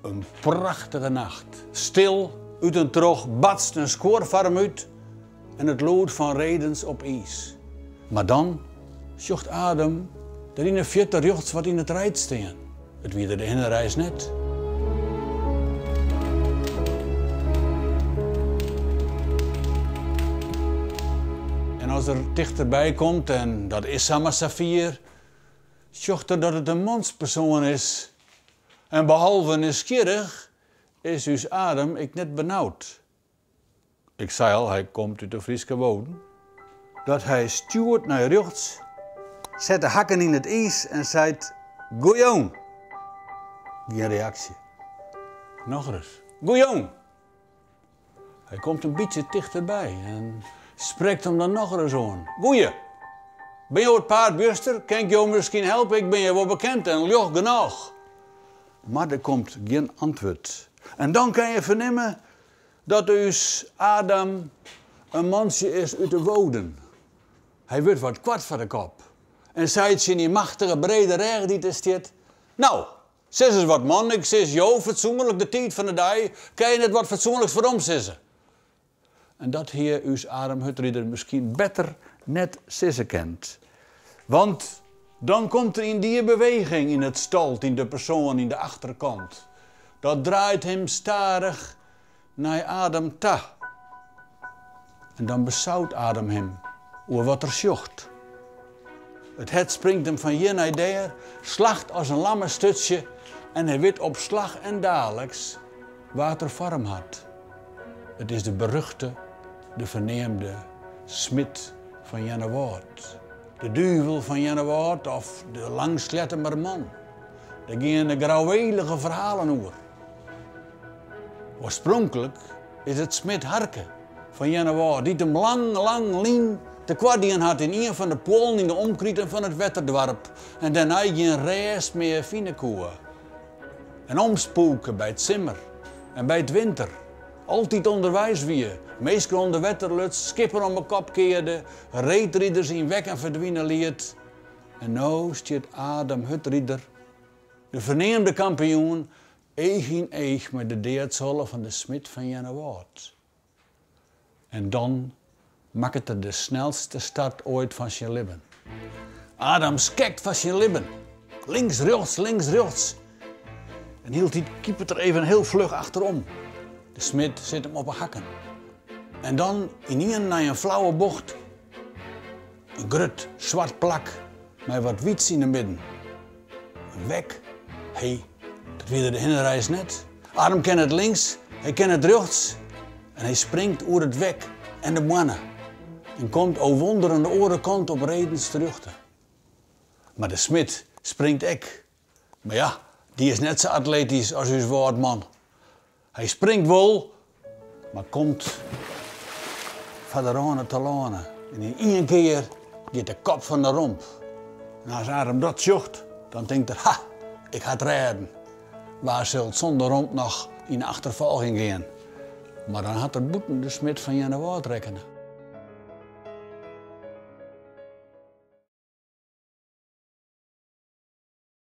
Een prachtige nacht. Stil, uit een trog batst een skoorvarm uit en het lood van redens op ijs. Maar dan zocht Adam dat in een vierter rechts wat in het rijt staan. Het wie de hinderreis net. En als er dichterbij komt, en dat is Sama Safir, zocht er dat het een manspersoon is. En behalve nieuwsgierig is dus Adam ik net benauwd. Ik zei al, hij komt uit de Friese bodem. Dat hij stuurt naar rechts, zet de hakken in het ijs en zei: "Goeie." Geen reactie. Nog eens: "Goeie." Hij komt een beetje dichterbij en spreekt hem dan nog eens aan: "Goeie. Ben je het paardbuster? Kan ik jou misschien helpen? Ik ben je wel bekend en lucht genoeg." Maar er komt geen antwoord. En dan kan je vernemen dat dus Adam een mansje is uit de woden. Hij wordt wat kwart van de kop. En zei in die machtige brede reg die er staat: "Nou, zeg eens wat man, ik zeg jou fatsoenlijk de tijd van de dag, kan je net wat fatsoenlijks voor omzissen." En dat hier us Adam Hutridder misschien beter net sissen kent. Want dan komt er in die beweging in het stalt, in de persoon, in de achterkant. Dat draait hem starig naar Adam ta. En dan besouwt Adam hem over wat er zocht. Het het springt hem van hier naar daar, slacht als een lammenstutje en hij weet op slag en dadelijks wat er vorm had. Het is de beruchte, de verneemde smid van Jennewoord. De duivel van Jennewoord of de langslettermer man. Daar gingen de grauwelige verhalen over. Oorspronkelijk is het smid Harke van Jennewoord die hem lang lien te kwadien had in een van de polen in de omkrieten van het Wetterdorp. En daarna geen reis meer fine koeien. En omspoken bij het zimmer en bij het winter. Altijd onderwijs wie. Meestal onder wetterluts, skippen om mijn kop keerde, reetrieders in weg en verdwijnen liet. En nu staat Adam Hutridder, de verneemde kampioen, eeg in eeg met de deertsholle van de smid van Jennewoord. En dan maakt het er de snelste start ooit van zijn leven. Adam skekt van zijn leven. Links, rechts. En hield die kiepert er even heel vlug achterom. De smid zit hem op een hakken. En dan in naar een flauwe bocht. Een grut, zwart plak met wat wiets in de midden. Een wek. Dat weet de hinderreis net. Adam kent het links, hij kent het rechts. En hij springt over het wek en de mannen. En komt o wonder aan de orenkant op redens terug. Maar de smid springt ek. Maar ja, die is net zo atletisch als uw woordman. Hij springt wel, maar komt van de rone te lonen. En in één keer gaat de kop van de romp. En als Adam dat zocht, dan denkt hij: "Ha, ik ga het redden." Waar zult zonder romp nog in achtervolging gaan? Maar dan had er boeten de smid van Jennewoord rekenen.